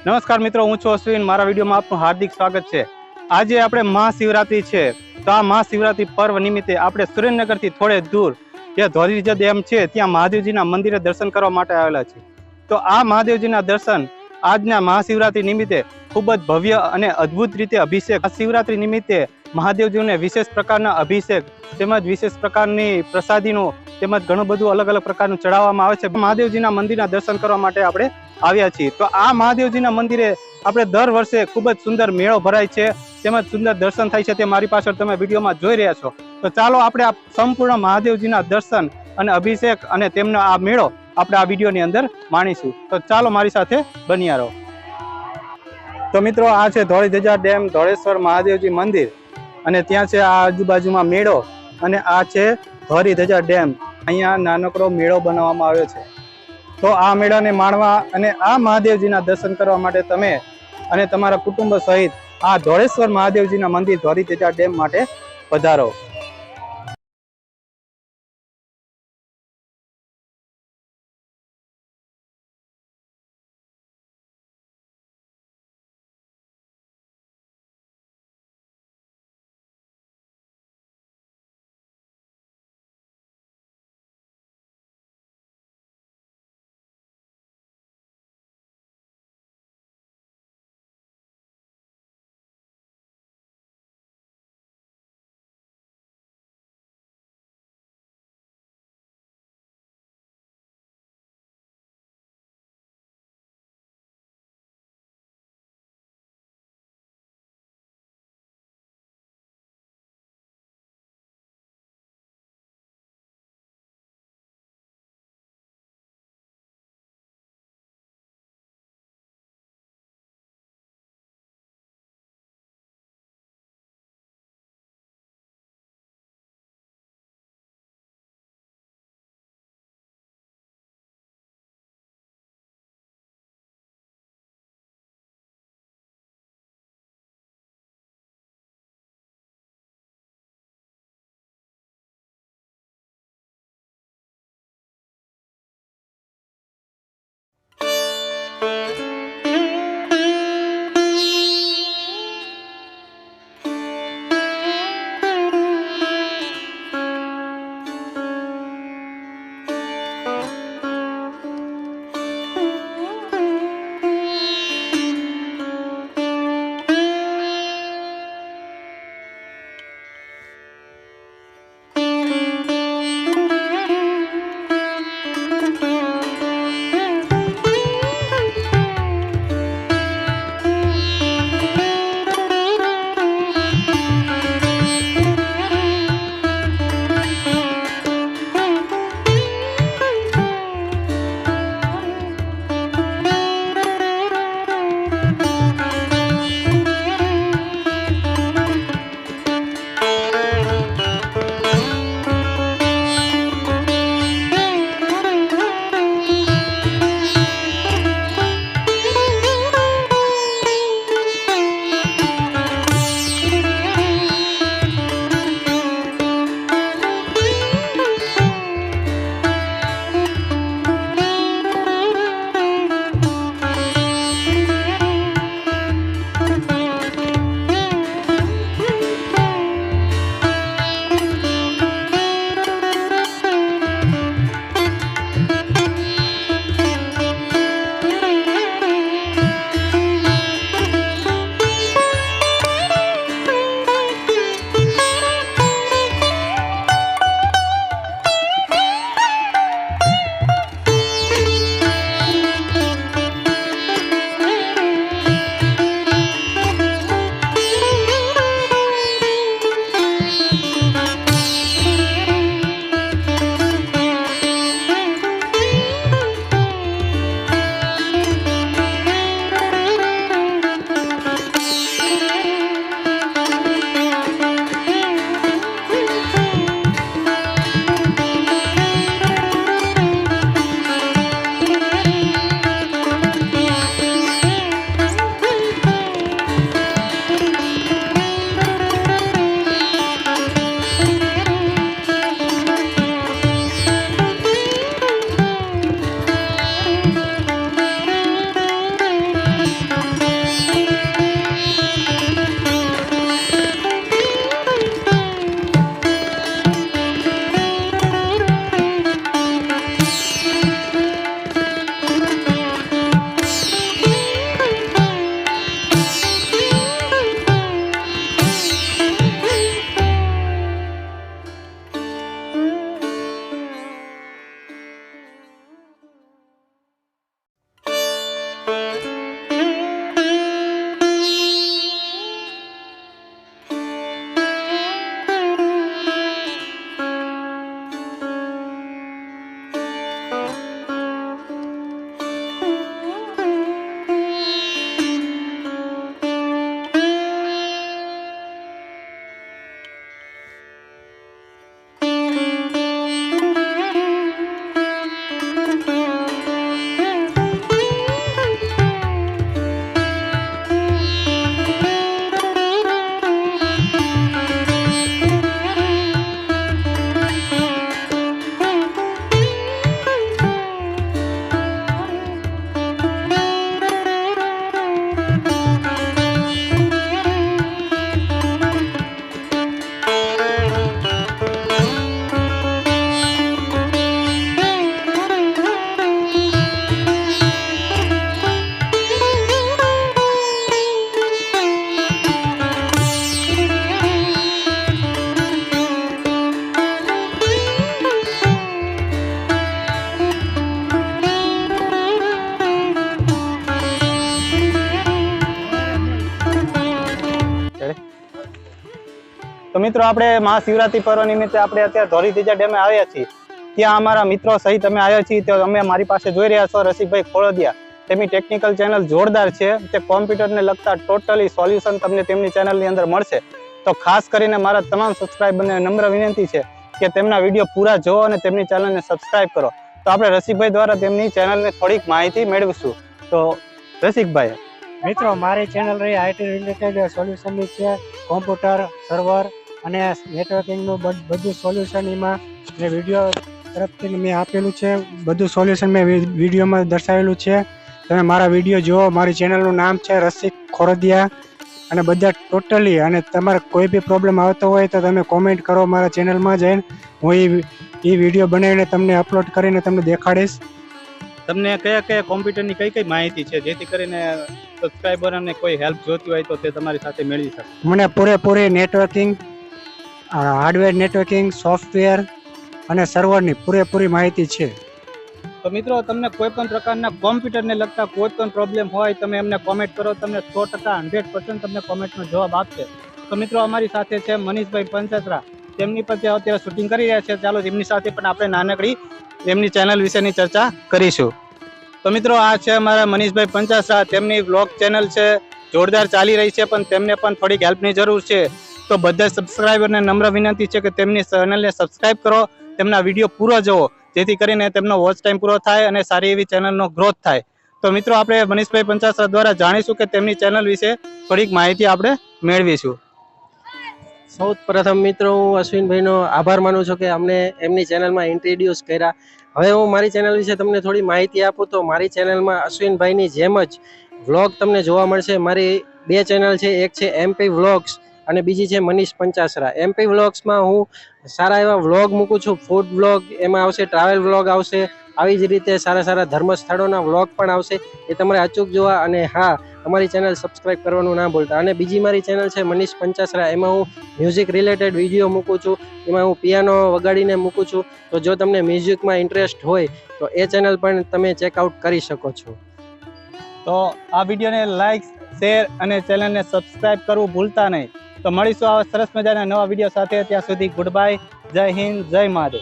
નમસ્કાર મિત્રો, હું છું અશ્વિન. મારા વિડીયોમાં આપનું હાર્દિક સ્વાગત છે. આજે આપણે મહાશિવરાત્રી છે, તો આ મહાશિવરાત્રી પર્વ નિમિત્તે આપણે સુરેન્દ્રનગરથી થોડે દૂર જે ધોરીજ ડેમ છે ત્યાં મહાદેવજીના મંદિરે દર્શન કરવા માટે આવેલા છે. તો આ મહાદેવજીના દર્શન આજના મહાશિવરાત્રી નિમિત્તે ખૂબ જ ભવ્ય અને અદ્ભુત રીતે અભિષેક, શિવરાત્રી નિમિત્તે મહાદેવજીને વિશેષ પ્રકારના અભિષેક તેમજ વિશેષ પ્રકારની પ્રસાદીનો તેમજ ઘણું બધું અલગ અલગ પ્રકારનું ચડાવવામાં આવે છે. મહાદેવજીના મંદિરના દર્શન કરવા માટે આપણે આવ્યા છીએ. તો આ મહાદેવજીના મંદિરે આપણે દર વર્ષે ખૂબ જ સુંદર મેળો ભરાય છે તેમજ સુંદર દર્શન થાય છે. તે મારી પાછળ તમે વિડીયોમાં જોઈ રહ્યા છો. તો ચાલો આપણે આ સંપૂર્ણ મહાદેવજીના દર્શન અને અભિષેક અને તેમનો આ મેળો આપણે આ વિડીયોની અંદર માણીશું. તો ચાલો મારી સાથે બન્યા રહો. તો મિત્રો, આ છે ધોળીધજા ડેમ, ધોળેશ્વર મહાદેવજી મંદિર, અને ત્યાં છે આ આજુબાજુમાં મેળો, અને આ છે ધોળીધજા ડેમ. અહીંયા નાનકડો મેળો બનાવવામાં આવ્યો છે. તો આ મેળાને માણવા અને આ મહાદેવજીના દર્શન કરવા માટે તમે અને તમારા કુટુંબ સહિત આ ધોળેશ્વર મહાદેવજીના મંદિર ધોળીધજા ડેમ માટે પધારો. તો મિત્રો આપણે મહાશિવરાત્રી પર્વ નિમિત્તે આપણે અત્યારે ધોરીધજા ડેમે આવ્યા છીએ. ત્યાં અમારા મિત્રો સહિત અમે આવ્યા છીએ. તો અમે મારી પાસે જોઈ રહ્યા છો રસિકભાઈ ખોળદિયા. તેમની ટેકનિકલ ચેનલ જોરદાર છે. તે કોમ્પ્યુટરને લગતા ટોટલી સોલ્યુશન તમને તેમની ચેનલની અંદર મળશે. તો ખાસ કરીને મારા તમામ સબસ્ક્રાઈબરને નમ્ર વિનંતી છે કે તેમના વિડીયો પૂરા જોવો અને તેમની ચેનલને સબસ્ક્રાઈબ કરો. તો આપણે રસિકભાઈ દ્વારા તેમની ચેનલને થોડીક માહિતી મેળવીશું. તો રસિકભાઈ, મિત્રો મારી ચેનલ રહી આઈટી રિલેટેડ સોલ્યુશનની છે. કોમ્પ્યુટર સર્વર અને નેટવર્કિંગનું બધું સોલ્યુશન એમાં મેં વિડીયો તરફથી મેં આપેલું છે. બધું સોલ્યુશન મેં વિડીયોમાં દર્શાવેલું છે. તમે મારા વિડીયો જુઓ. મારી ચેનલનું નામ છે રસિક ખોરદિયા અને બધા ટોટલી. અને તમારે કોઈ બી પ્રોબ્લેમ આવતો હોય તો તમે કોમેન્ટ કરો મારા ચેનલમાં જઈને. હું એ વિડીયો બનાવીને તમને અપલોડ કરીને તમને દેખાડીશ. તમને કયા કયા કોમ્પ્યુટરની કઈ કઈ માહિતી છે જેથી કરીને સબસ્ક્રાઈબરને કોઈ હેલ્પ જોતી હોય તો તે તમારી સાથે મેળવી શકે? મને પૂરેપૂરી નેટવર્કિંગ, હાર્ડવેર નેટવર્કિંગ, સોફ્ટવેર અને સર્વરની પૂરેપૂરી માહિતી છે. તો મિત્રો તમને કોઈ પણ પ્રકારના કોમ્પ્યુટરને લગતા કોઈ પણ પ્રોબ્લેમ હોય તમે એમને કોમેન્ટ કરો. તમને 100% 100% તમને કોમેન્ટનો જવાબ આપશે. તો મિત્રો અમારી સાથે છે મનીષભાઈ પંચાસરા. તેમની પર અત્યારે શૂટિંગ કરી રહ્યા છે. ચાલો તેમની સાથે પણ આપણે નાનકડી તેમની ચેનલ વિશેની ચર્ચા કરીશું. તો મિત્રો આ છે અમારા મનીષભાઈ પંચાસરા. તેમની વ્લોગ ચેનલ છે, જોરદાર ચાલી રહી છે, પણ તેમને પણ થોડીક હેલ્પની જરૂર છે. તો બધા સબસ્ક્રાઈબરને નમ્ર વિનંતી છે કે તેમની ચેનલને સબસ્ક્રાઈબ કરો, તેમના વિડીયો પૂરો જુઓ જેથી કરીને તેમનો વોચ ટાઈમ પૂરો થાય અને સારી એવી ચેનલનો ગ્રોથ થાય. તો મિત્રો આપણે મનીષભાઈ પંચાસરા દ્વારા જાણીશું કે તેમની ચેનલ વિશે થોડીક માહિતી આપણે મેળવીશું. સૌ પ્રથમ મિત્રો હું અશ્વિનભાઈનો આભાર માનું છું કે અમને એમની ચેનલમાં ઇન્ટ્રોડ્યુસ કર્યા. હવે હું મારી ચેનલ વિશે તમને થોડી માહિતી આપું તો મારી ચેનલમાં અશ્વિનભાઈની જેમ જ વ્લોગ તમને જોવા મળશે. મારી 2 ચેનલ છે. એક છે એમપી વ્લોગ્સ અને બીજી છે મનીષ પંચાસરા. એમપી વ્લોગ્સમાં હું સારા એવા વ્લોગ મૂકું છું. ફૂડ વ્લોગ એમાં આવશે, ટ્રાવેલ વ્લોગ આવશે, આવી જ રીતે સારા સારા ધર્મ સ્થળોના વ્લોગ પણ આવશે. એ તમારે અચૂક જોવા. અને હા, અમારી ચેનલ સબસ્ક્રાઈબ કરવાનું ના ભૂલતા. અને બીજી મારી ચેનલ છે મનીષ પંચાસરા. એમાં હું મ્યુઝિક રિલેટેડ વિડીયો મૂકું છું. એમાં હું પિયાનો વગાડીને મૂકું છું. તો જો તમને મ્યુઝિકમાં ઇન્ટરેસ્ટ હોય તો એ ચેનલ પણ તમે ચેકઆઉટ કરી શકો છો. તો આ વિડીયોને લાઈક, શેર અને ચેનલને સબસ્ક્રાઈબ કરવું ભૂલતા નહીં. તો મળીશું આવા સરસ મજાના નવા વિડીયો સાથે. ત્યાં સુધી ગુડ બાય. જય હિન્દ, જય મહાદેવ.